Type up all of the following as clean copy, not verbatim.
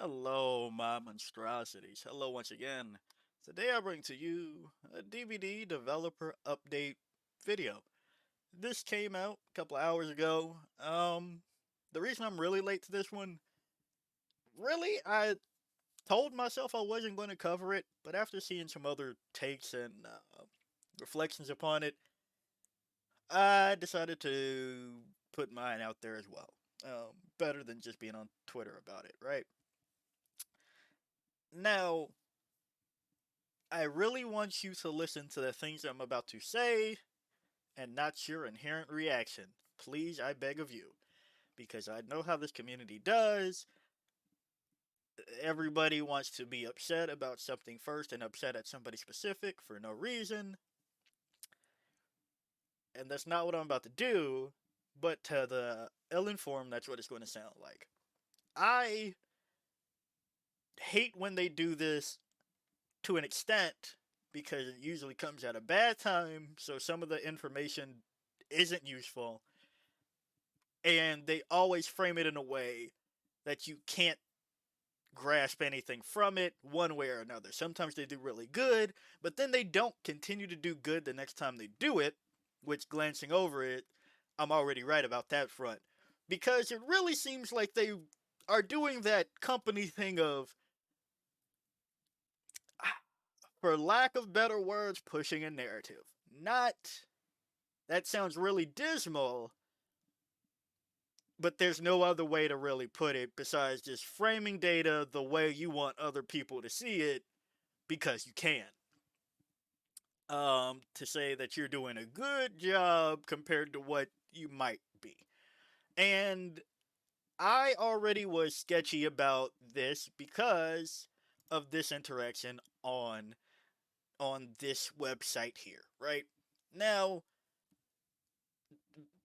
Hello, my monstrosities. Hello once again. Today I bring to you a DVD developer update video. This came out a couple hours ago. The reason I'm really late to this one, really, I told myself I wasn't going to cover it, but after seeing some other takes and reflections upon it, I decided to put mine out there as well. Better than just being on Twitter about it, right? Now, I really want you to listen to the things I'm about to say and not your inherent reaction. Please, I beg of you. Because I know how this community does. Everybody wants to be upset about something first and upset at somebody specific for no reason. And that's not what I'm about to do. But to the ill informed, that's what it's going to sound like. I hate when they do this to an extent because it usually comes at a bad time, so some of the information isn't useful, and they always frame it in a way that you can't grasp anything from it one way or another. Sometimes they do really good, but then they don't continue to do good the next time they do it, which, glancing over it, I'm already right about that front. Because it really seems like they are doing that company thing of, for lack of better words, pushing a narrative. Not, that sounds really dismal, but there's no other way to really put it besides just framing data the way you want other people to see it because you can. To say that you're doing a good job compared to what you might be. And I already was sketchy about this because of this interaction on this website here, right? Now,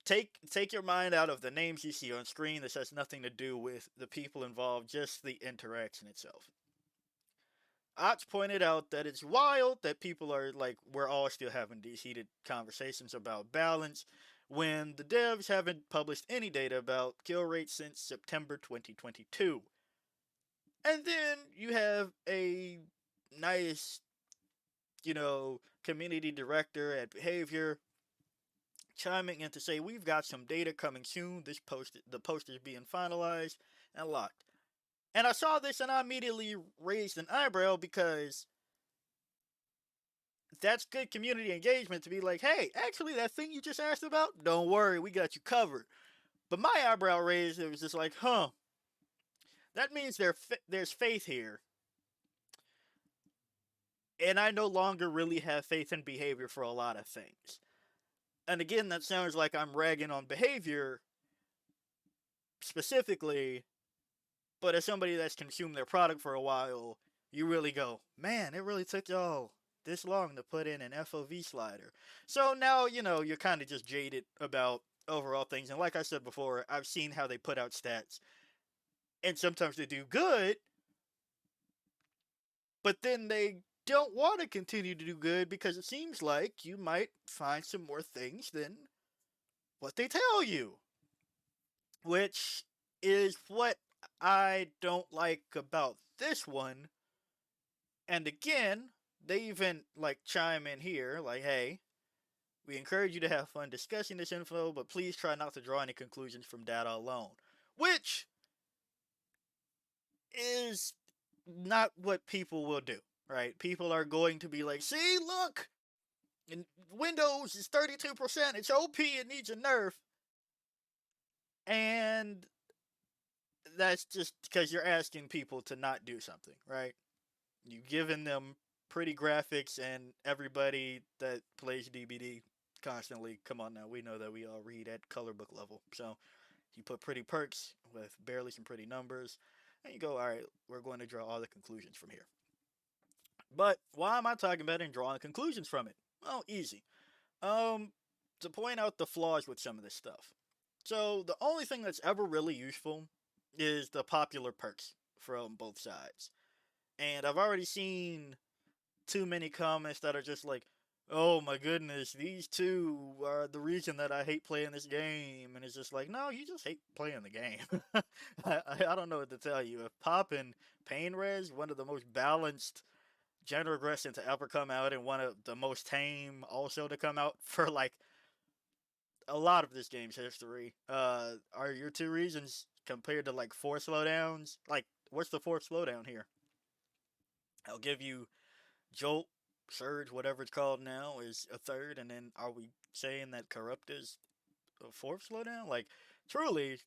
take your mind out of the names you see on screen. This has nothing to do with the people involved, just the interaction itself. Otz pointed out that it's wild that people are like, we're all still having these heated conversations about balance when the devs haven't published any data about kill rates since September 2022. And then you have a nice, community director at BHVR chiming in to say we've got some data coming soon. The post is being finalized and locked. And I saw this and I immediately raised an eyebrow because that's good community engagement to be like, hey, actually, that thing you just asked about, don't worry, we got you covered. But my eyebrow raised, it was just like, huh, that means there's faith here. And I no longer really have faith in behavior for a lot of things. And again, that sounds like I'm ragging on behavior specifically, but as somebody that's consumed their product for a while, you really go, man, it really took y'all this long to put in an FOV slider. So now, you're kind of just jaded about overall things. And like I said before, I've seen how they put out stats. And sometimes they do good, but then they don't want to continue to do good because it seems like you might find some more things than what they tell you. Which is what I don't like about this one. And again, they even like chime in here like, hey, we encourage you to have fun discussing this info, but please try not to draw any conclusions from data alone. Which is not what people will do, right? People are going to be like, see, look, in Windows is 32%, it's OP, it needs a nerf. And that's just because you're asking people to not do something, right? You've given them pretty graphics, and everybody that plays DBD constantly, come on now, we know that we all read at color book level. So you put pretty perks with barely some pretty numbers, and you go, all right, we're going to draw all the conclusions from here. But why am I talking about it and drawing conclusions from it? Well, easy. Um, to point out the flaws with some of this stuff. So the only thing that's ever really useful is the popular perks from both sides. And I've already seen too many comments that are just like, oh my goodness, these two are the reason that I hate playing this game. And it's just like, no, you just hate playing the game. I don't know what to tell you. If Pop and Pain Res, one of the most balanced genre aggression to ever come out, and one of the most tame also to come out for like a lot of this game's history, are your two reasons compared to like four slowdowns? Like, what's the fourth slowdown here? I'll give you Jolt, Surge, whatever it's called now, is a third, and then are we saying that Corrupt is a fourth slowdown? Like, truly,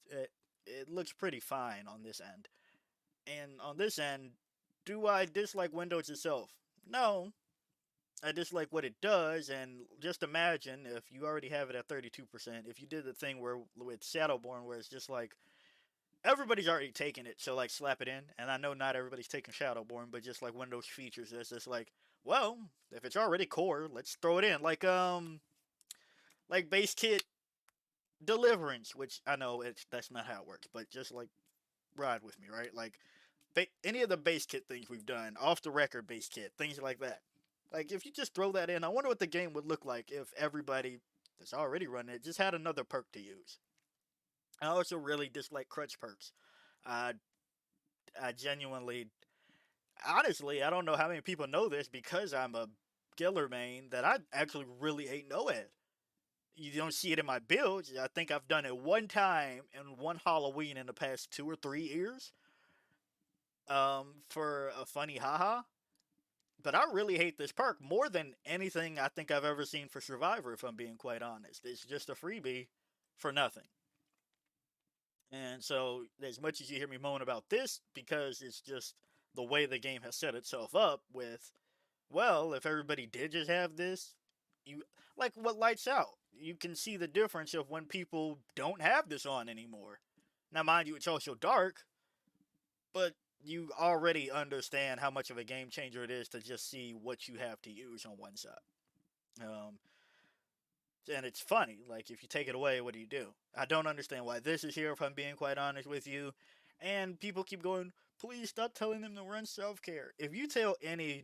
it looks pretty fine on this end. And on this end, do I dislike Windows itself? No, I dislike what it does, and just imagine if you already have it at 32%, if you did the thing where with Shadowborn, where it's just like everybody's already taken it, so like slap it in. And I know not everybody's taking Shadowborn, but just like Windows features, it's just like, well, if it's already core, let's throw it in. Like base kit Deliverance, which I know that's not how it works, but just like ride with me, right? Like any of the base kit things we've done, off the record base kit, things like that. Like if you just throw that in, I wonder what the game would look like if everybody that's already running it just had another perk to use. I also really dislike crutch perks. I I genuinely, honestly, I don't know how many people know this because I'm a Giller main that I actually really hate NOED. You don't see it in my builds. I think I've done it one time in one Halloween in the past 2 or 3 years, for a funny haha. But I really hate this perk more than anything I think I've ever seen for Survivor, if I'm being quite honest. It's just a freebie for nothing. And so, as much as you hear me moan about this, because it's just the way the game has set itself up with, well, if everybody did just have this, you like what Lights Out. You can see the difference of when people don't have this on anymore. Now, mind you, it's also dark, but you already understand how much of a game changer it is to just see what you have to use on one side. Um, and it's funny. Like, if you take it away, what do you do? I don't understand why this is here, if I'm being quite honest with you. And people keep going, please stop telling them to run self care. If you tell any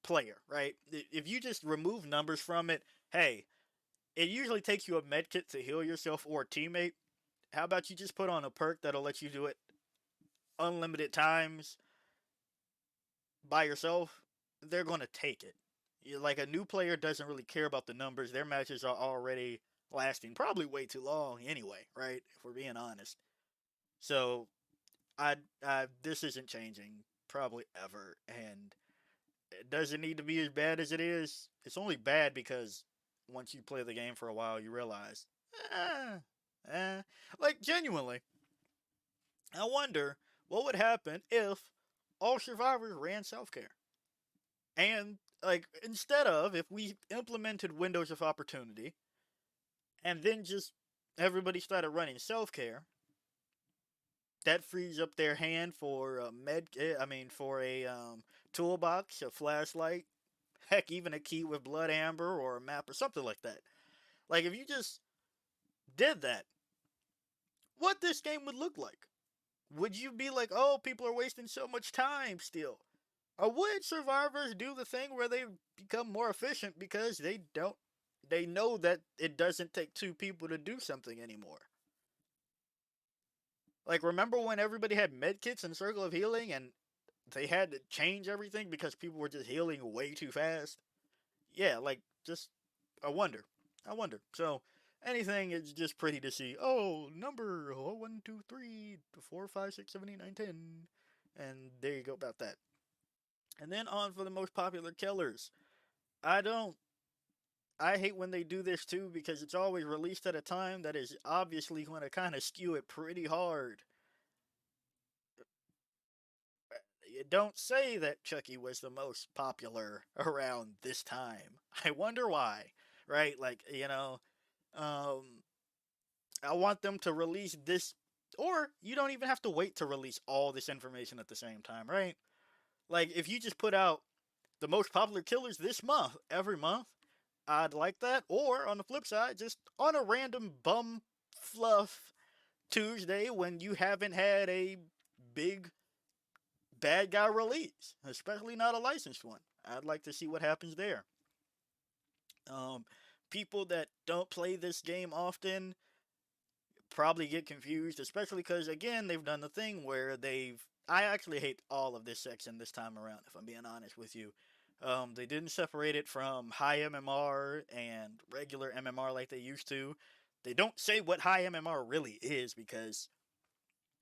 player, right, if you just remove numbers from it, hey, it usually takes you a medkit to heal yourself or a teammate. How about you just put on a perk that'll let you do it unlimited times by yourself? They're going to take it. Like a new player doesn't really care about the numbers. Their matches are already lasting probably way too long anyway, right? If we're being honest. So I this isn't changing probably ever, and it doesn't need to be as bad as it is. It's only bad because once you play the game for a while, you realize, eh, eh. Like genuinely, I wonder what would happen if all survivors ran self care. And like instead of if we implemented windows of opportunity and then just everybody started running self care, that frees up their hand for a for a toolbox, a flashlight, heck, even a key with blood amber or a map or something like that. Like if you just did that, what this game would look like? Would you be like, oh, people are wasting so much time still? Or would survivors do the thing where they become more efficient because they know that it doesn't take two people to do something anymore? Like remember when everybody had medkits and Circle of Healing and they had to change everything because people were just healing way too fast? Yeah, like just I wonder. I wonder. So anything is just pretty to see. Oh, number 1, 2, 3, 4, 5, 6, 7, 8, 9, 10. And there you go about that. And then on for the most popular killers. I don't I hate when they do this too because it's always released at a time that is obviously going to kind of skew it pretty hard. You don't say that Chucky was the most popular around this time. I wonder why, right? Like, um, I want them to release this, or you don't even have to wait to release all this information at the same time, right? Like, if you just put out the most popular killers this month, every month, I'd like that. Or on the flip side, just on a random bum fluff Tuesday when you haven't had a big bad guy release, especially not a licensed one. I'd like to see what happens there. Um, People that don't play this game often probably get confused, especially because again they've done the thing where they've. I actually hate all of this section this time around. If I'm being honest with you, they didn't separate it from high MMR and regular MMR like they used to. They don't say what high MMR really is because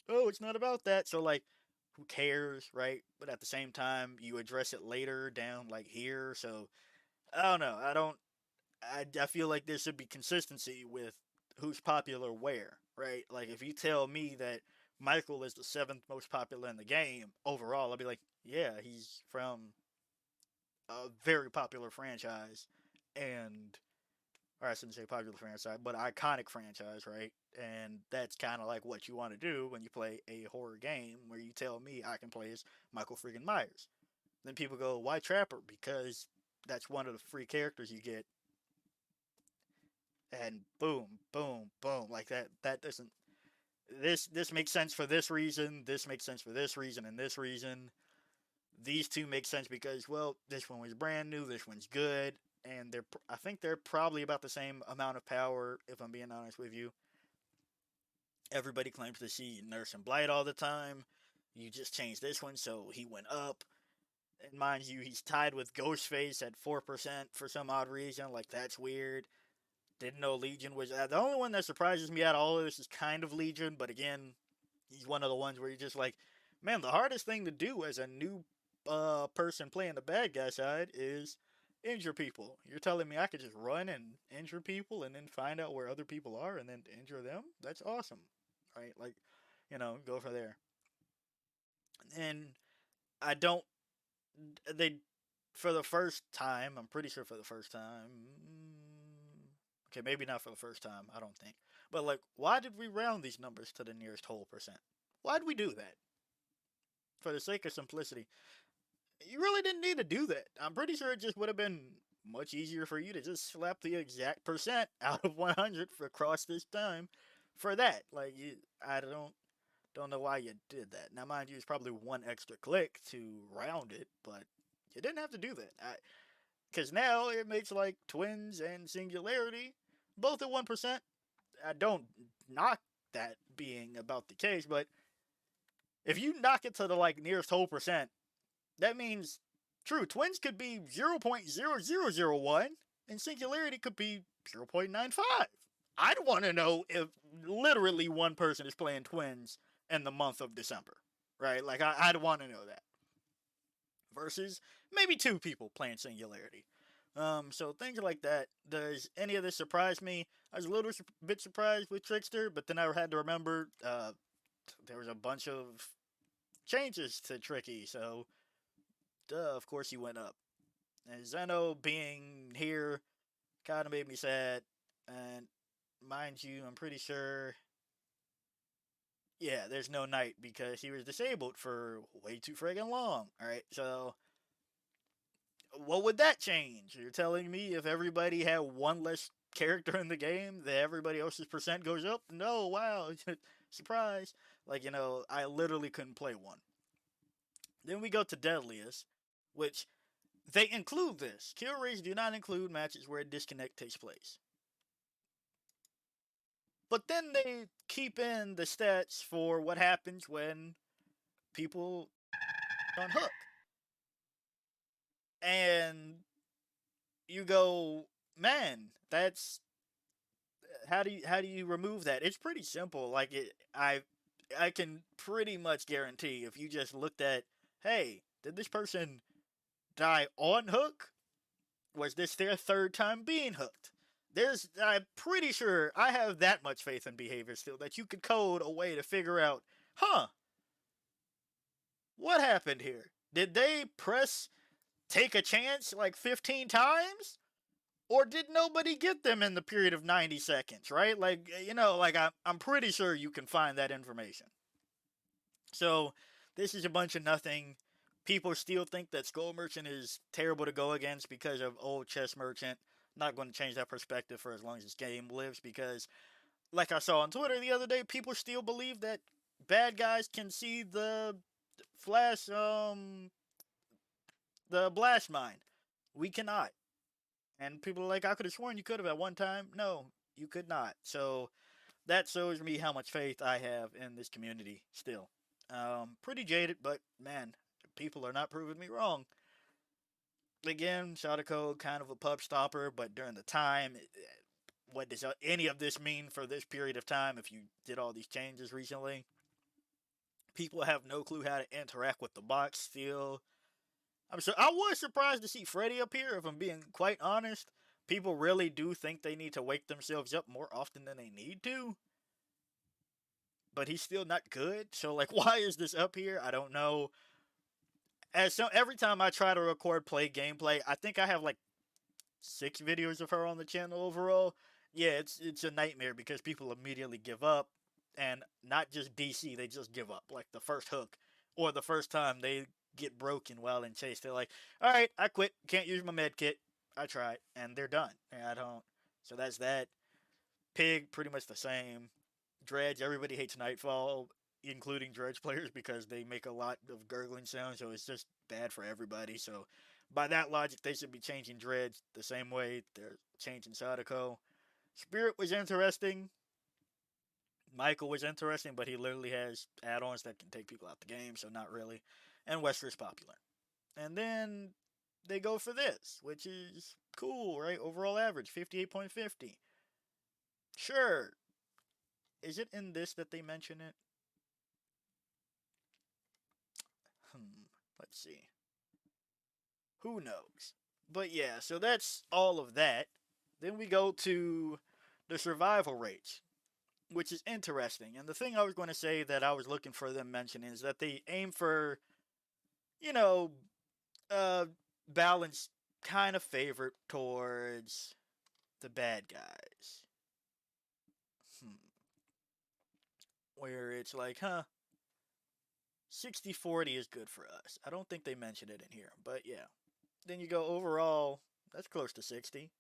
it's not about that. So like, who cares, right? But at the same time, you address it later down like here. So I don't know. I don't. I feel like there should be consistency with who's popular where, right? Like if you tell me that Michael is the seventh most popular in the game overall, I'll be like, yeah, he's from a very popular franchise, and or I shouldn't say popular franchise, but iconic franchise, right? And that's kind of like what you want to do when you play a horror game where you tell me I can play as Michael freaking Myers. Then people go, why Trapper? Because that's one of the free characters you get, and boom, boom, boom, like that. That doesn't. This makes sense for this reason. This makes sense for this reason and this reason. These two make sense because well, this one was brand new. This one's good, and they're. I think they're probably about the same amount of power. If I'm being honest with you, everybody claims to see Nurse and Blight all the time. You just changed this one, so he went up. And mind you, he's tied with Ghostface at 4% for some odd reason. Like that's weird. Didn't know Legion was the only one that surprises me out of all of this is kind of Legion, but again, he's one of the ones where you're just like, man, the hardest thing to do as a new person playing the bad guy side is injure people. You're telling me I could just run and injure people and then find out where other people are and then injure them? That's awesome, right? Like, go for there. And I don't. They for the first time. I'm pretty sure for the first time. Okay, maybe not for the first time, I don't think. But like, why did we round these numbers to the nearest whole percent? Why'd we do that? For the sake of simplicity. You really didn't need to do that. I'm pretty sure it just would have been much easier for you to just slap the exact percent out of 100 for across this time for that. Like, I don't know why you did that. Now, mind you, it's probably one extra click to round it, but you didn't have to do that. Because now it makes like twins and singularity both at 1%. I don't knock that being about the case, but if you knock it to the like nearest whole percent, that means true twins could be 0.0001 and singularity could be 0.95. I'd want to know if literally one person is playing twins in the month of December, right? Like I'd want to know that versus maybe two people playing singularity. So things like that. Does any of this surprise me? I was a little bit surprised with Trickster, but then I had to remember there was a bunch of changes to Tricky, so duh, of course he went up. And Zeno being here kind of made me sad. And mind you, I'm pretty sure, yeah, there's no night because he was disabled for way too friggin' long. All right, so what would that change? You're telling me if everybody had one less character in the game, that everybody else's percent goes up? No, wow, surprise! Like I literally couldn't play one. Then we go to Deadliest, which they include this. Kill rates do not include matches where a disconnect takes place. But then they keep in the stats for what happens when people on hook. And you go, man, that's how do you remove that? It's pretty simple. Like I can pretty much guarantee if you just looked at, hey, did this person die on hook? Was this their third time being hooked? I'm pretty sure I have that much faith in behavior still that you could code a way to figure out, huh, what happened here? Did they press take a chance like 15 times? Or did nobody get them in the period of 90 seconds, right? Like, like I'm pretty sure you can find that information. So, this is a bunch of nothing. People still think that Skull Merchant is terrible to go against because of old Chess Merchant. Not going to change that perspective for as long as this game lives because, like I saw on Twitter the other day, people still believe that bad guys can see the flash, the blast mine. We cannot. And people are like, I could have sworn you could have at one time. No, you could not. So that shows me how much faith I have in this community still. Pretty jaded, but man, people are not proving me wrong. Again, Shadow Code kind of a pub stopper, but during the time, what does any of this mean for this period of time if you did all these changes recently? People have no clue how to interact with the box still. I was surprised to see Freddy up here, if I'm being quite honest. People really do think they need to wake themselves up more often than they need to. But he's still not good. So like why is this up here? I don't know. Every time I try to record play gameplay, I think I have like 6 videos of her on the channel overall. Yeah, it's a nightmare because people immediately give up, and not just DC, they just give up. Like the first hook or the first time they get broken while in chase, they're like, "All right, I quit. Can't use my med kit. I tried," and they're done. And I don't. So that's that. Pig, pretty much the same. Dredge, everybody hates Nightfall, including Dredge players, because they make a lot of gurgling sounds, so it's just bad for everybody. So, by that logic, they should be changing Dredge the same way they're changing Sadako. Spirit was interesting. Michael was interesting, but he literally has add ons that can take people out the game, so not really. And Wesker's popular. And then they go for this, which is cool, right? Overall average 58.50. Sure. Is it in this that they mention it? Let's see. Who knows? But yeah, so that's all of that. Then we go to the survival rates, which is interesting. And the thing I was going to say that I was looking for them mentioning is that they aim for, you know, uh, balance kind of favorite towards the bad guys. Hmm. Where it's like, 60-40 is good for us. I don't think they mentioned it in here, but yeah. Then you go overall, that's close to 60.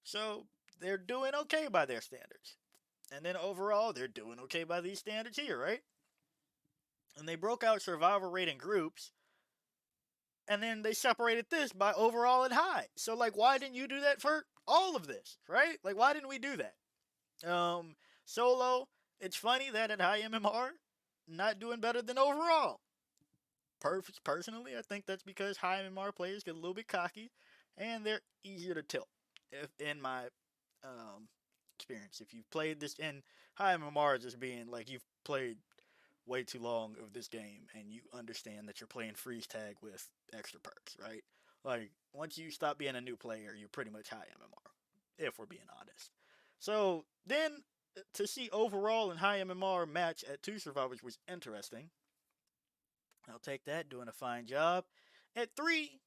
So they're doing okay by their standards. And then overall, they're doing okay by these standards here, right? And they broke out survival rate in groups, and then they separated this by overall and high. So, like, why didn't you do that for all of this, right? Like, why didn't we do that? Solo, it's funny that at high MMR, not doing better than overall. Personally, I think that's because high MMR players get a little bit cocky, and they're easier to tilt. In my um, experience, if you've played this in high MMR, just being like you've played way too long of this game, and you understand that you're playing freeze tag with extra perks, right? Like once you stop being a new player, you're pretty much high MMR, if we're being honest. So then to see overall and high MMR match at 2 survivors was interesting. I'll take that, doing a fine job. At 3,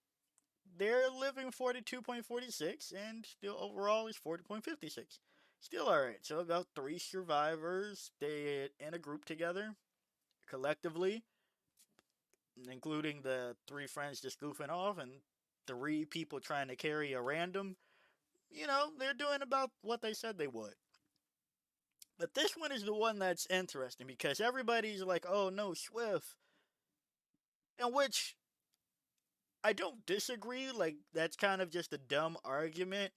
they're living 42.46, and still overall is 40.56. Still alright. So about 3 survivors stay in a group together, collectively, including the 3 friends just goofing off, and 3 people trying to carry a random. They're doing about what they said they would. But this one is the one that's interesting because everybody's like, oh no, Swift. In which I don't disagree, like, that's kind of just a dumb argument.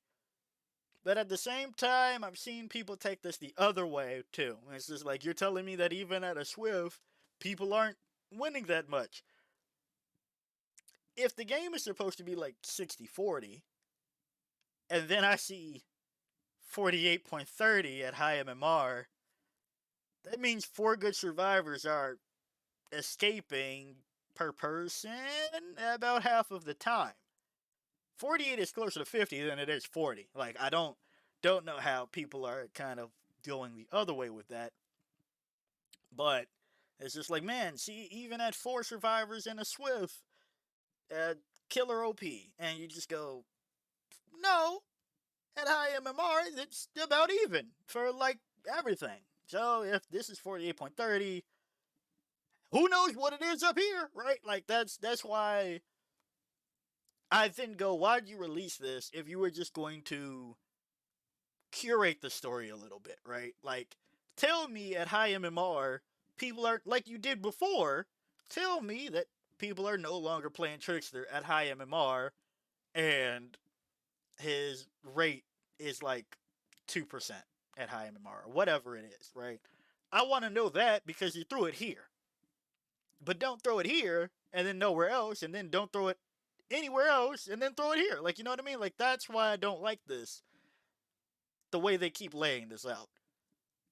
But at the same time, I've seen people take this the other way, too. It's just like, you're telling me that even at a Swift, people aren't winning that much. If the game is supposed to be like 60-40, and then I see 48.30 at high MMR, that means 4 good survivors are escaping per person about half of the time. 48 is closer to 50 than it is 40. Like, I don't know how people are kind of going the other way with that. But it's just like, man, see, even at 4 survivors in a Swift, killer OP, and you just go, no, at high MMR, it's about even for like everything. So if this is 48.30, who knows what it is up here, right? Like that's why I then go, why'd you release this if you were just going to curate the story a little bit, right? Like, tell me at high MMR, people are, like you did before, tell me that people are no longer playing Trickster at high MMR, and his rate is like 2% at high MMR or whatever it is, right? I want to know that because you threw it here. But don't throw it here and then nowhere else, and then don't throw it anywhere else and then throw it here. Like, you know what I mean? Like, that's why I don't like this, the way they keep laying this out.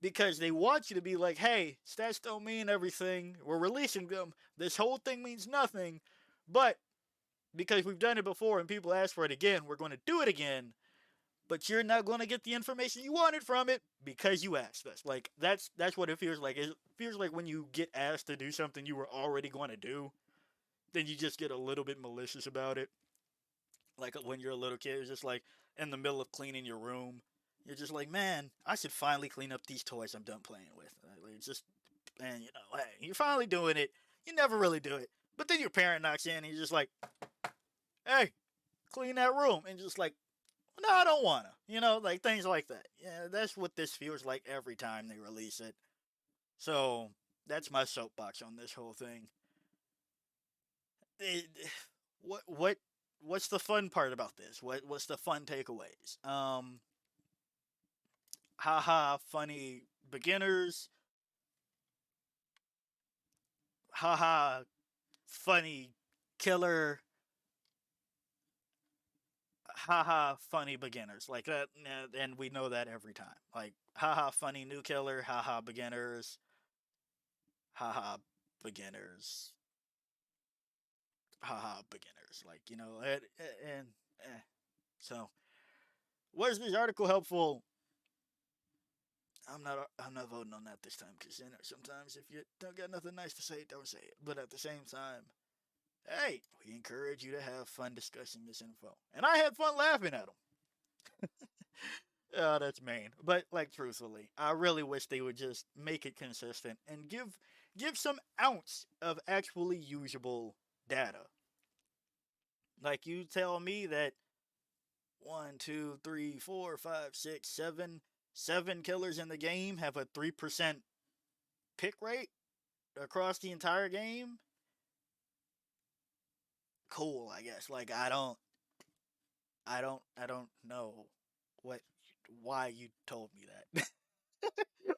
Because they want you to be like, hey, stats don't mean everything. We're releasing them. This whole thing means nothing. But because we've done it before and people ask for it again, we're going to do it again. But you're not going to get the information you wanted from it because you asked us. Like, that's what it feels like. It feels like when you get asked to do something you were already going to do, then you just get a little bit malicious about it. Like when you're a little kid, it's just like in the middle of cleaning your room, you're just like, man, I should finally clean up these toys I'm done playing with. Like, it's just, and you know, hey, you're finally doing it. You never really do it, but then your parent knocks in, and you're just like, hey, clean that room, and just like, no, I don't wanna. You know, like things like that. Yeah, that's what this feels like every time they release it. So that's my soapbox on this whole thing. It, what what's the fun part about this? What's the fun takeaways? Haha, funny beginners. Haha, funny killer. Haha, funny beginners. Like that, and we know that every time. Like haha, funny new killer. Haha, beginners. Haha, beginners. Haha, beginners. Like, you know, and so was this article helpful? I'm not voting on that this time because, you know, sometimes if you don't got nothing nice to say, don't say it. But at the same time, hey, we encourage you to have fun discussing this info, and I had fun laughing at them. Oh, that's mean. But like, truthfully, I really wish they would just make it consistent and give some ounce of actually usable data. Like, you tell me that one, two, three, four, five, six, seven killers in the game have a 3% pick rate across the entire game. Cool, I guess. Like, I don't know what, why you told me that.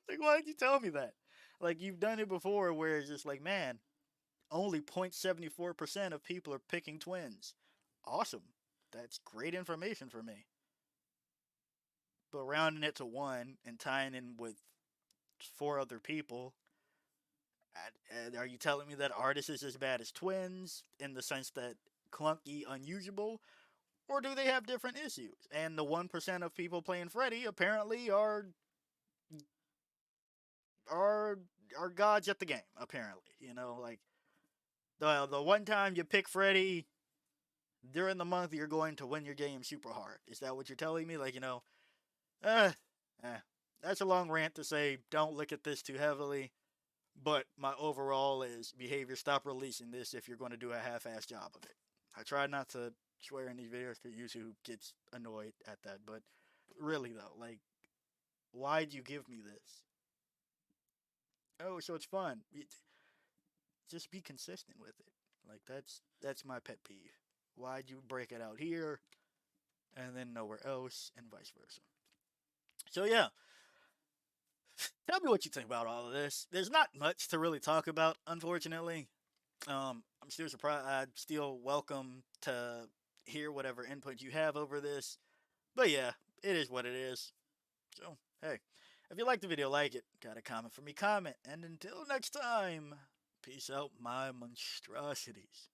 Like, why did you tell me that? Like, you've done it before where it's just like, man, only 0.74% of people are picking twins. Awesome. That's great information for me. But rounding it to one and tying in with four other people, are you telling me that Artist is as bad as twins in the sense that clunky, unusable? Or do they have different issues? And the 1% of people playing Freddy apparently are are gods at the game, apparently. You know, like the one time you pick Freddy during the month, you're going to win your game super hard. Is that what you're telling me? Like, you know, uh, eh, that's a long rant to say. Don't look at this too heavily. But my overall is behavior. Stop releasing this if you're going to do a half-ass job of it. I try not to swear in these videos because YouTube gets annoyed at that. But really though, like, why'd you give me this? Oh, so it's fun. Just be consistent with it. Like, that's my pet peeve. Why'd you break it out here and then nowhere else, and vice versa? So yeah, tell me what you think about all of this. There's not much to really talk about, unfortunately. I'm still surprised. I still welcome to hear whatever input you have over this. But yeah, it is what it is. So hey, if you liked the video, like it. Got a comment for me? Comment. And until next time, peace out, my monstrosities.